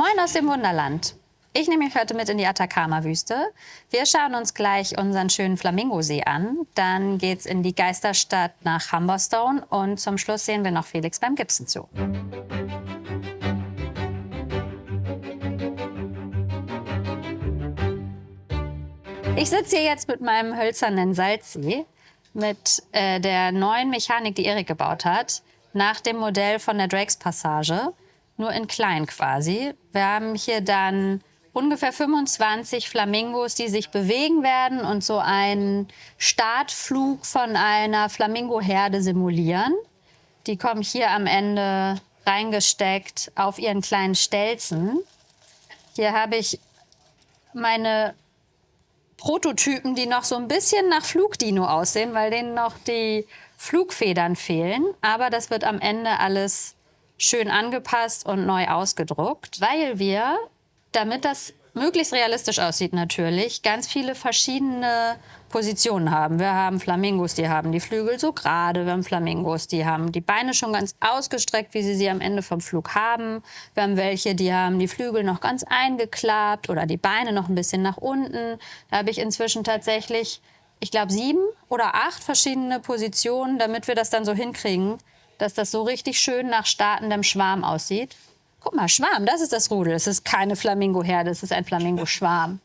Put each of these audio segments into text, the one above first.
Moin aus dem Wunderland. Ich nehme euch heute mit in die Atacama-Wüste. Wir schauen uns gleich unseren schönen Flamingosee an. Dann geht's in die Geisterstadt nach Humberstone und zum Schluss sehen wir noch Felix beim Gibson Zoo. Ich sitze hier jetzt mit meinem hölzernen Salzsee, mit der neuen Mechanik, die Erik gebaut hat, nach dem Modell von der Drakes Passage, nur in klein quasi. Wir haben hier dann ungefähr 25 Flamingos, die sich bewegen werden und so einen Startflug von einer Flamingoherde simulieren. Die kommen hier am Ende reingesteckt auf ihren kleinen Stelzen. Hier habe ich meine Prototypen, die noch so ein bisschen nach Flugdino aussehen, weil denen noch die Flugfedern fehlen. Aber das wird am Ende alles schön angepasst und neu ausgedruckt, weil wir, damit das möglichst realistisch aussieht natürlich, ganz viele verschiedene Positionen haben. Wir haben Flamingos, die haben die Flügel so gerade. Wir haben Flamingos, die haben die Beine schon ganz ausgestreckt, wie sie am Ende vom Flug haben. Wir haben welche, die haben die Flügel noch ganz eingeklappt oder die Beine noch ein bisschen nach unten. Da habe ich inzwischen tatsächlich, ich glaube, 7 oder 8 verschiedene Positionen, damit wir das dann so hinkriegen, dass das so richtig schön nach startendem Schwarm aussieht. Guck mal, Schwarm, das ist das Rudel. Es ist keine Flamingoherde, es ist ein Flamingoschwarm.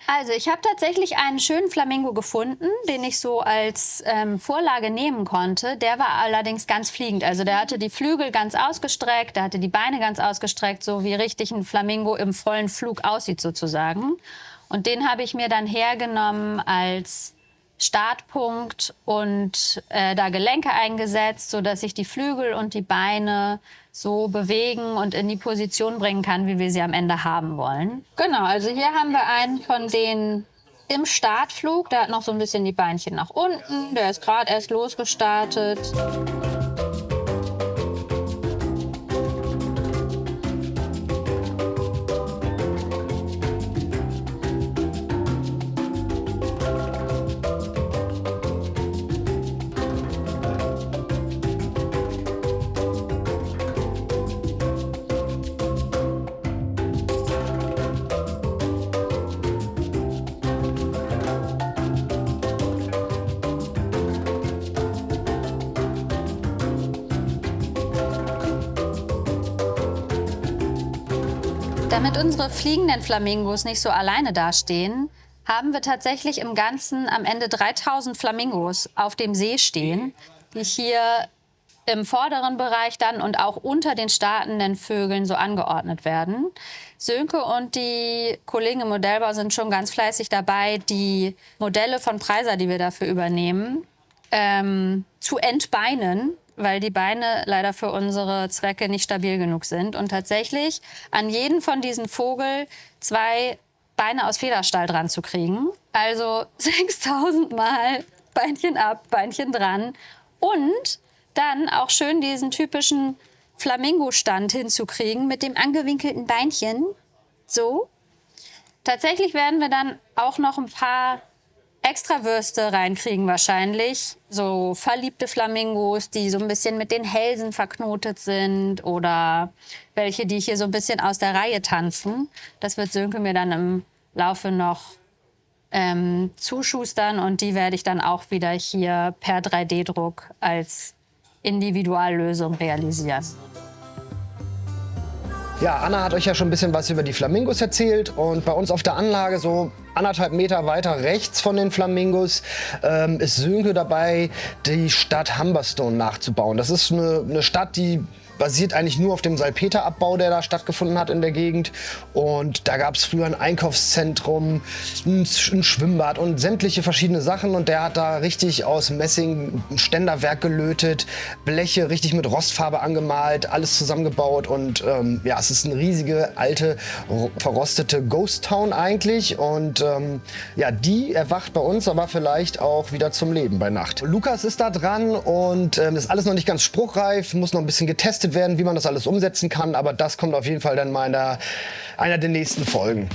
Also ich habe tatsächlich einen schönen Flamingo gefunden, den ich so als Vorlage nehmen konnte. Der war allerdings ganz fliegend. Also der hatte die Flügel ganz ausgestreckt, der hatte die Beine ganz ausgestreckt, so wie richtig ein Flamingo im vollen Flug aussieht sozusagen. Und den habe ich mir dann hergenommen als Startpunkt und da Gelenke eingesetzt, sodass ich die Flügel und die Beine so bewegen und in die Position bringen kann, wie wir sie am Ende haben wollen. Genau, also hier haben wir einen von denen im Startflug. Der hat noch so ein bisschen die Beinchen nach unten. Der ist gerade erst losgestartet. Damit unsere fliegenden Flamingos nicht so alleine dastehen, haben wir tatsächlich im Ganzen am Ende 3000 Flamingos auf dem See stehen, die hier im vorderen Bereich dann und auch unter den startenden Vögeln so angeordnet werden. Sönke und die Kollegen im Modellbau sind schon ganz fleißig dabei, die Modelle von Preiser, die wir dafür übernehmen, zu entbeinen, weil die Beine leider für unsere Zwecke nicht stabil genug sind. Und tatsächlich an jeden von diesen Vogel 2 Beine aus Federstahl dran zu kriegen. Also 6000 Mal Beinchen ab, Beinchen dran. Und dann auch schön diesen typischen Flamingo-Stand hinzukriegen mit dem angewinkelten Beinchen. So. Tatsächlich werden wir dann auch noch ein paar Extrawürste reinkriegen wahrscheinlich. So verliebte Flamingos, die so ein bisschen mit den Hälsen verknotet sind oder welche, die hier so ein bisschen aus der Reihe tanzen. Das wird Sönke mir dann im Laufe noch zuschustern und die werde ich dann auch wieder hier per 3D-Druck als Individuallösung realisieren. Ja, Anna hat euch ja schon ein bisschen was über die Flamingos erzählt und bei uns auf der Anlage so 1,5 Meter weiter rechts von den Flamingos ist Sönke dabei, die Stadt Humberstone nachzubauen. Das ist eine Stadt, die basiert eigentlich nur auf dem Salpeterabbau, der da stattgefunden hat in der Gegend. Und da gab es früher ein Einkaufszentrum, ein Schwimmbad und sämtliche verschiedene Sachen. Und der hat da richtig aus Messing ein Ständerwerk gelötet, Bleche richtig mit Rostfarbe angemalt, alles zusammengebaut. Und ja, es ist eine riesige, alte, verrostete Ghost Town eigentlich. Und ja, die erwacht bei uns aber vielleicht auch wieder zum Leben bei Nacht. Lukas ist da dran und ist alles noch nicht ganz spruchreif, muss noch ein bisschen getestet werden, wie man das alles umsetzen kann, aber das kommt auf jeden Fall dann mal in einer der nächsten Folgen.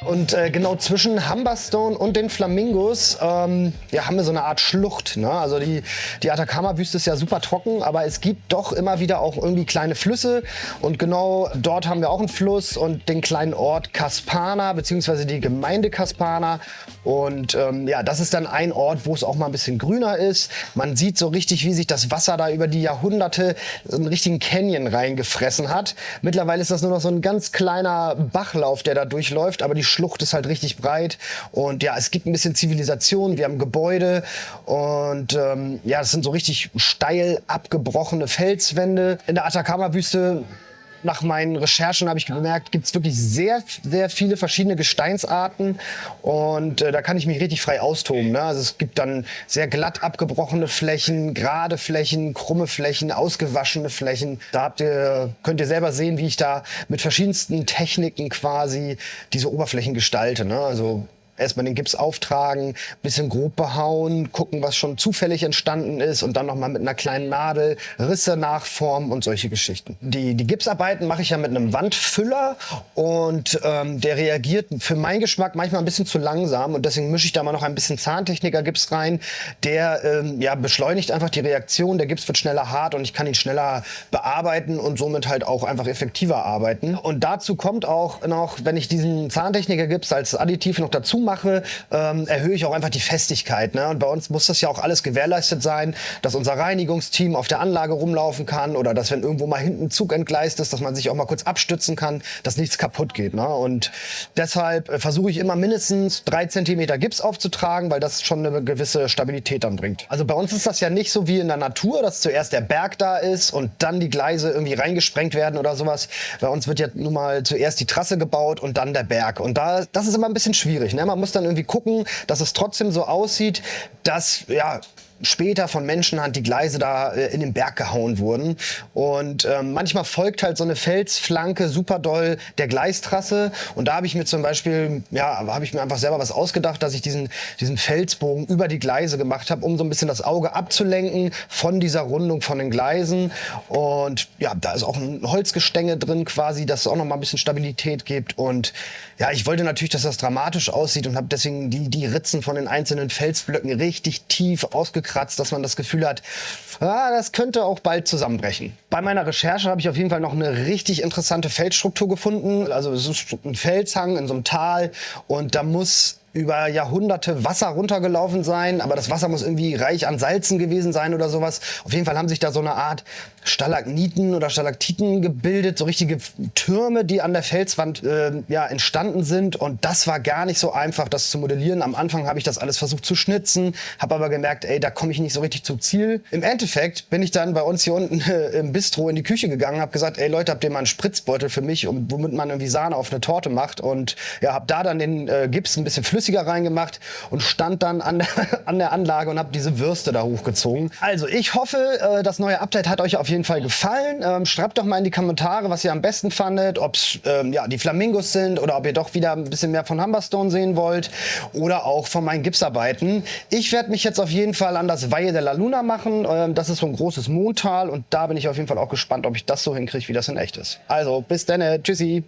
Und genau zwischen Humberstone und den Flamingos haben wir so eine Art Schlucht. Ne? Also die Atacama-Wüste ist ja super trocken, aber es gibt doch immer wieder auch irgendwie kleine Flüsse. Und genau dort haben wir auch einen Fluss und den kleinen Ort Caspana, beziehungsweise die Gemeinde Caspana. Und das ist dann ein Ort, wo es auch mal ein bisschen grüner ist. Man sieht so richtig, wie sich das Wasser da über die Jahrhunderte in einen richtigen Canyon reingefressen hat. Mittlerweile ist das nur noch so ein ganz kleiner Bachlauf, der da durchläuft, aber die Schlucht ist halt richtig breit und ja, es gibt ein bisschen Zivilisation, wir haben Gebäude und es sind so richtig steil abgebrochene Felswände. In der Atacama-Wüste, nach meinen Recherchen habe ich bemerkt, gibt es wirklich sehr, sehr viele verschiedene Gesteinsarten und da kann ich mich richtig frei austoben. Ne? Also es gibt dann sehr glatt abgebrochene Flächen, gerade Flächen, krumme Flächen, ausgewaschene Flächen. Da könnt ihr selber sehen, wie ich da mit verschiedensten Techniken quasi diese Oberflächen gestalte. Ne? Also erstmal den Gips auftragen, bisschen grob behauen, gucken, was schon zufällig entstanden ist und dann nochmal mit einer kleinen Nadel Risse nachformen und solche Geschichten. Die Gipsarbeiten mache ich ja mit einem Wandfüller und der reagiert für meinen Geschmack manchmal ein bisschen zu langsam und deswegen mische ich da mal noch ein bisschen Zahntechniker-Gips rein. Der beschleunigt einfach die Reaktion, der Gips wird schneller hart und ich kann ihn schneller bearbeiten und somit halt auch einfach effektiver arbeiten. Und dazu kommt auch noch, wenn ich diesen Zahntechniker-Gips als Additiv noch dazu mache, erhöhe ich auch einfach die Festigkeit. Ne? Und bei uns muss das ja auch alles gewährleistet sein, dass unser Reinigungsteam auf der Anlage rumlaufen kann oder dass, wenn irgendwo mal hinten ein Zug entgleist ist, dass man sich auch mal kurz abstützen kann, dass nichts kaputt geht. Ne? Und deshalb versuche ich immer mindestens 3 Zentimeter Gips aufzutragen, weil das schon eine gewisse Stabilität dann bringt. Also bei uns ist das ja nicht so wie in der Natur, dass zuerst der Berg da ist und dann die Gleise irgendwie reingesprengt werden oder sowas. Bei uns wird ja nun mal zuerst die Trasse gebaut und dann der Berg. Und das ist immer ein bisschen schwierig. Ne? Man muss dann irgendwie gucken, dass es trotzdem so aussieht, dass später von Menschenhand die Gleise da in den Berg gehauen wurden. Und manchmal folgt halt so eine Felsflanke super doll der Gleistrasse. Und da habe ich mir zum Beispiel, einfach selber was ausgedacht, dass ich diesen Felsbogen über die Gleise gemacht habe, um so ein bisschen das Auge abzulenken von dieser Rundung von den Gleisen. Und ja, da ist auch ein Holzgestänge drin quasi, das auch noch mal ein bisschen Stabilität gibt. Und ja, ich wollte natürlich, dass das dramatisch aussieht und habe deswegen die Ritzen von den einzelnen Felsblöcken richtig tief ausgekratzt, dass man das Gefühl hat, das könnte auch bald zusammenbrechen. Bei meiner Recherche habe ich auf jeden Fall noch eine richtig interessante Felsstruktur gefunden. Also es ist ein Felshang in so einem Tal und da muss über Jahrhunderte Wasser runtergelaufen sein, aber das Wasser muss irgendwie reich an Salzen gewesen sein oder sowas. Auf jeden Fall haben sich da so eine Art Stalagniten oder Stalaktiten gebildet, so richtige Türme, die an der Felswand entstanden sind. Und das war gar nicht so einfach, das zu modellieren. Am Anfang habe ich das alles versucht zu schnitzen, habe aber gemerkt, da komme ich nicht so richtig zum Ziel. Im Endeffekt bin ich dann bei uns hier unten im Bistro in die Küche gegangen, habe gesagt, Leute, habt ihr mal einen Spritzbeutel für mich, womit man irgendwie Sahne auf eine Torte macht? Und habe da dann den Gips ein bisschen flüssiger reingemacht und stand dann an der Anlage und habe diese Würste da hochgezogen. Also ich hoffe, das neue Update hat euch auf jeden Fall gefallen. Schreibt doch mal in die Kommentare, was ihr am besten fandet, ob es die Flamingos sind oder ob ihr doch wieder ein bisschen mehr von Humberstone sehen wollt oder auch von meinen Gipsarbeiten. Ich werde mich jetzt auf jeden Fall an das Valle de la Luna machen. Das ist so ein großes Mondtal und da bin ich auf jeden Fall auch gespannt, ob ich das so hinkriege, wie das in echt ist. Also bis dann, tschüssi.